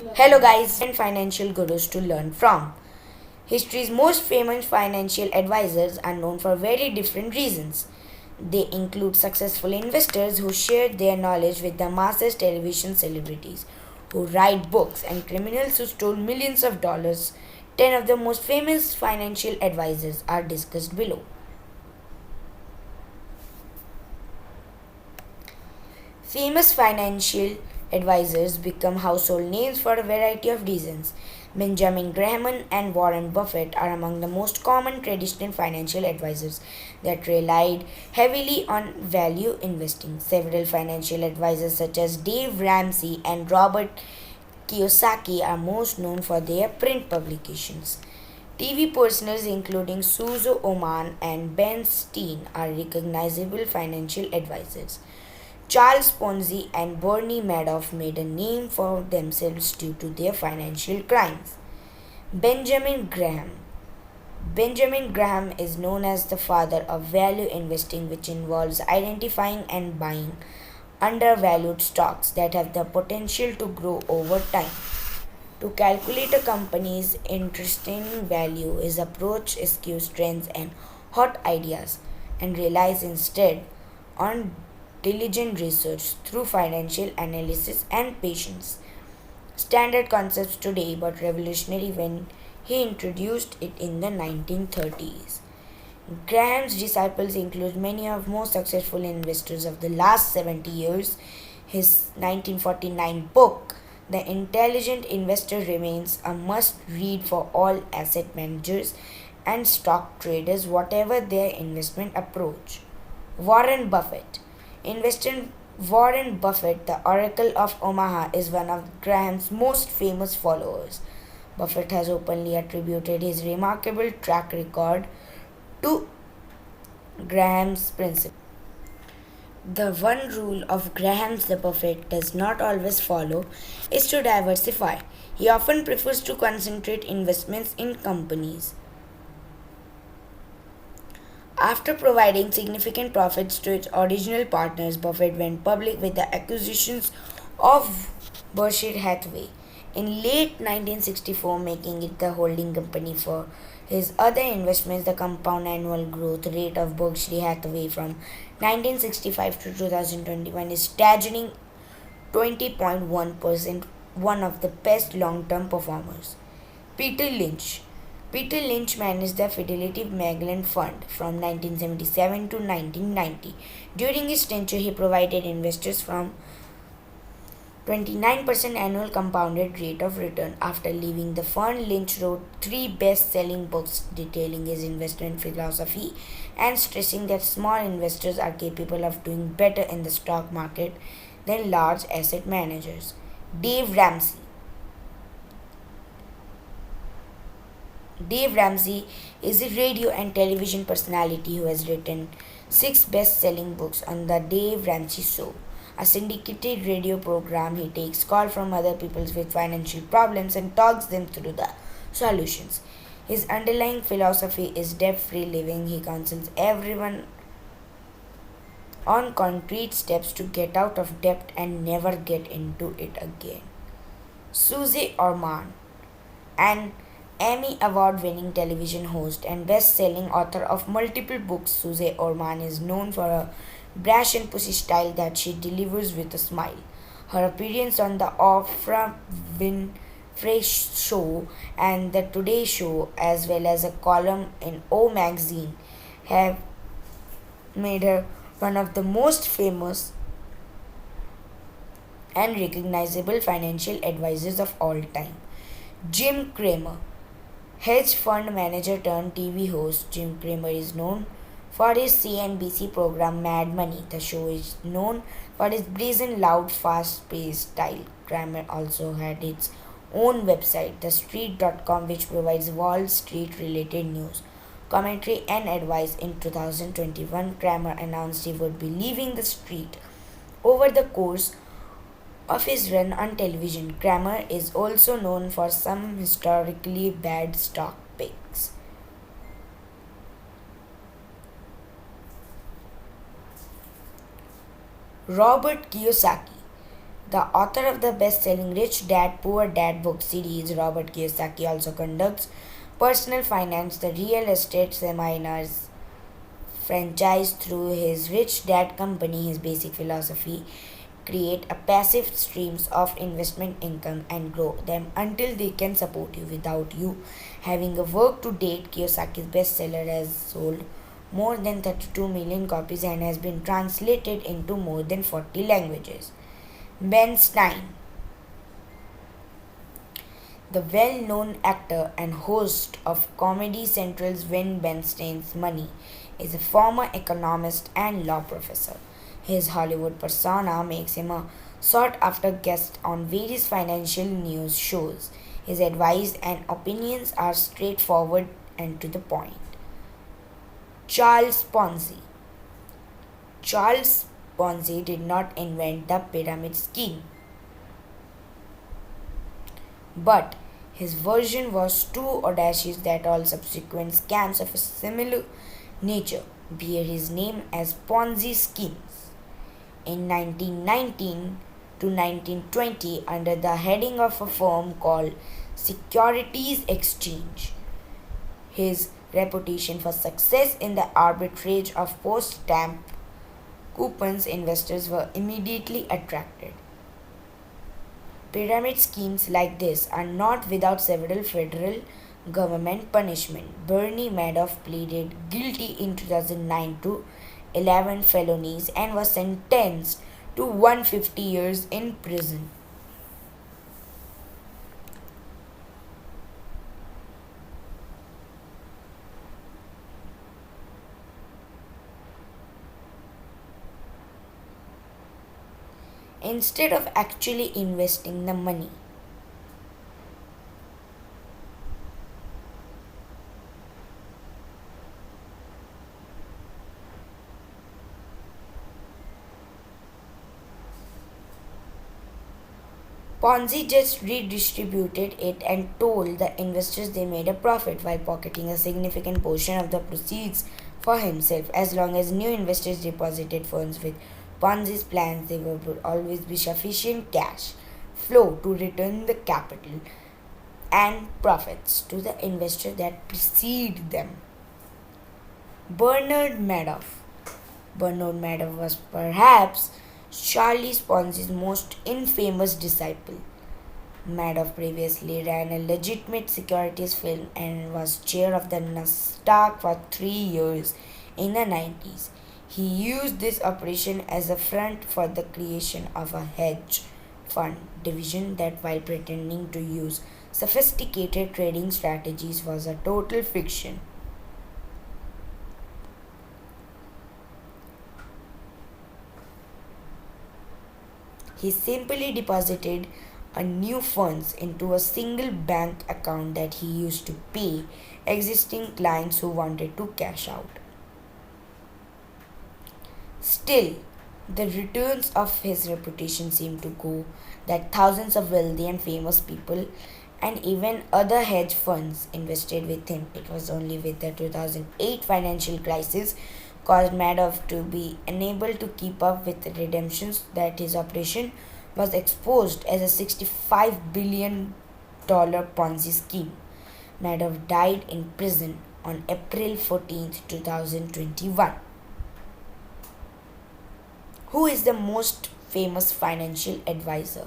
Hello guys, and financial gurus to learn from. History's most famous financial advisors are known for very different reasons. They include successful investors who shared their knowledge with the masses, television celebrities who write books, and criminals who stole millions of dollars. 10 of the most famous financial advisors are discussed below. Famous financial advisors become household names for a variety of reasons. Benjamin Graham and Warren Buffett are among the most common traditional financial advisors that relied heavily on value investing. Several financial advisors, such as Dave Ramsey and Robert Kiyosaki, are most known for their print publications. TV personals including Susie Orman and Ben Stein are recognizable financial advisors. Charles Ponzi and Bernie Madoff made a name for themselves due to their financial crimes. Benjamin Graham. Benjamin Graham is known as the father of value investing, which involves identifying and buying undervalued stocks that have the potential to grow over time. To calculate a company's interesting value, his approach eschews trends and hot ideas and relies instead on diligent research through financial analysis and patience. Standard concepts today, but revolutionary when he introduced it in the 1930s. Graham's disciples include many of the most successful investors of the last 70 years. His 1949 book, The Intelligent Investor, remains a must read for all asset managers and stock traders, whatever their investment approach. Warren Buffett. Investor Warren Buffett, the Oracle of Omaha, is one of Graham's most famous followers. Buffett has openly attributed his remarkable track record to Graham's principle. The one rule of Graham's the Buffett does not always follow is to diversify. He often prefers to concentrate investments in companies. After providing significant profits to its original partners, Buffett went public with the acquisitions of Berkshire Hathaway in late 1964, making it the holding company for his other investments. The compound annual growth rate of Berkshire Hathaway from 1965 to 2021 is staggering 20.1%, one of the best long-term performers. Peter Lynch. Peter Lynch managed the Fidelity Magellan Fund from 1977 to 1990. During his tenure, he provided investors from 29% annual compounded rate of return. After leaving the fund, Lynch wrote three best-selling books detailing his investment philosophy and stressing that small investors are capable of doing better in the stock market than large asset managers. Dave Ramsey. Dave Ramsey is a radio and television personality who has written six best-selling books on the Dave Ramsey Show, a syndicated radio program. He takes calls from other people with financial problems and talks them through the solutions. His underlying philosophy is debt-free living. He counsels everyone on concrete steps to get out of debt and never get into it again. Susie Orman, an Emmy Award winning television host and best selling author of multiple books, Susie Orman is known for her brash and pussy style that she delivers with a smile. Her appearance on the Oprah Winfrey Show and the Today Show, as well as a column in O Magazine, have made her one of the most famous and recognizable financial advisors of all time. Jim Cramer. Hedge fund manager turned TV host Jim Cramer is known for his CNBC program Mad Money. The show is known for its brazen, loud, fast-paced style. Cramer also had its own website, TheStreet.com, which provides Wall Street-related news, commentary, and advice. In 2021, Cramer announced he would be leaving the street. Over the course of his run on television, Cramer is also known for some historically bad stock picks. Robert Kiyosaki. The author of the best-selling Rich Dad Poor Dad book series, Robert Kiyosaki, also conducts personal finance, the real estate seminars franchise through his Rich Dad company. His basic philosophy: create a passive streams of investment income and grow them until they can support you without you having a work. To date, Kiyosaki's bestseller has sold more than 32 million copies and has been translated into more than 40 languages. Ben Stein, the well-known actor and host of Comedy Central's When Ben Stein's Money, is a former economist and law professor. His Hollywood persona makes him a sought-after guest on various financial news shows. His advice and opinions are straightforward and to the point. Charles Ponzi. Charles Ponzi did not invent the pyramid scheme, but his version was too audacious that all subsequent scams of a similar nature bear his name as Ponzi schemes. In 1919 to 1920, under the heading of a firm called Securities Exchange, his reputation for success in the arbitrage of post-stamp coupons, investors were immediately attracted. Pyramid schemes like this are not without several federal government punishment. Bernie Madoff pleaded guilty in 2009 to 11 felonies and was sentenced to 150 years in prison. Instead of actually investing the money. Ponzi just redistributed it and told the investors they made a profit while pocketing a significant portion of the proceeds for himself. As long as new investors deposited funds with Ponzi's plans, there would always be sufficient cash flow to return the capital and profits to the investor that preceded them. Bernard Madoff. Bernard Madoff was perhaps Charlie Ponzi's most infamous disciple. Madoff previously ran a legitimate securities firm and was chair of the Nasdaq for 3 years in the 90s. He used this operation as a front for the creation of a hedge fund division that, while pretending to use sophisticated trading strategies, was a total fiction. He simply deposited a new funds into a single bank account that he used to pay existing clients who wanted to cash out. Still, the returns of his reputation seemed to go that thousands of wealthy and famous people and even other hedge funds invested with him. It was only with the 2008 financial crisis caused Madoff to be unable to keep up with the redemptions that his operation was exposed as a $65 billion Ponzi scheme. Madoff died in prison on April 14, 2021. Who is the most famous financial advisor?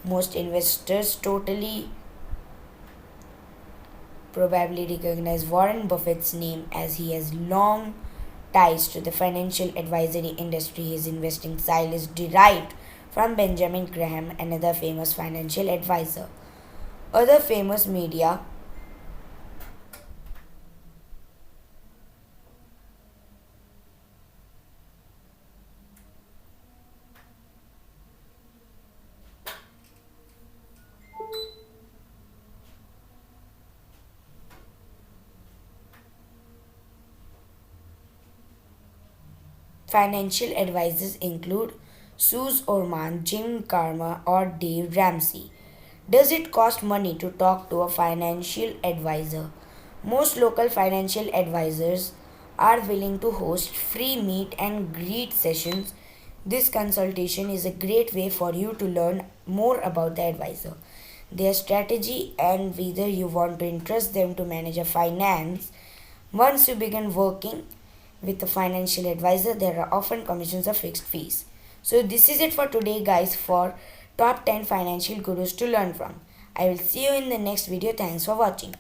Most investors totally probably recognize Warren Buffett's name, as he has long ties to the financial advisory industry. His investing style is derived from Benjamin Graham, another famous financial advisor. Other famous media financial advisors include Susie Orman, Jim Cramer, or Dave Ramsey. Does it cost money to talk to a financial advisor? Most local financial advisors are willing to host free meet and greet sessions This consultation is a great way for you to learn more about the advisor, their strategy, and whether you want to entrust them to manage a finance. Once you begin working with a financial advisor, there are often commissions or fixed fees. So, this is it for today, guys, for top 10 financial gurus to learn from. I will see you in the next video. Thanks for watching.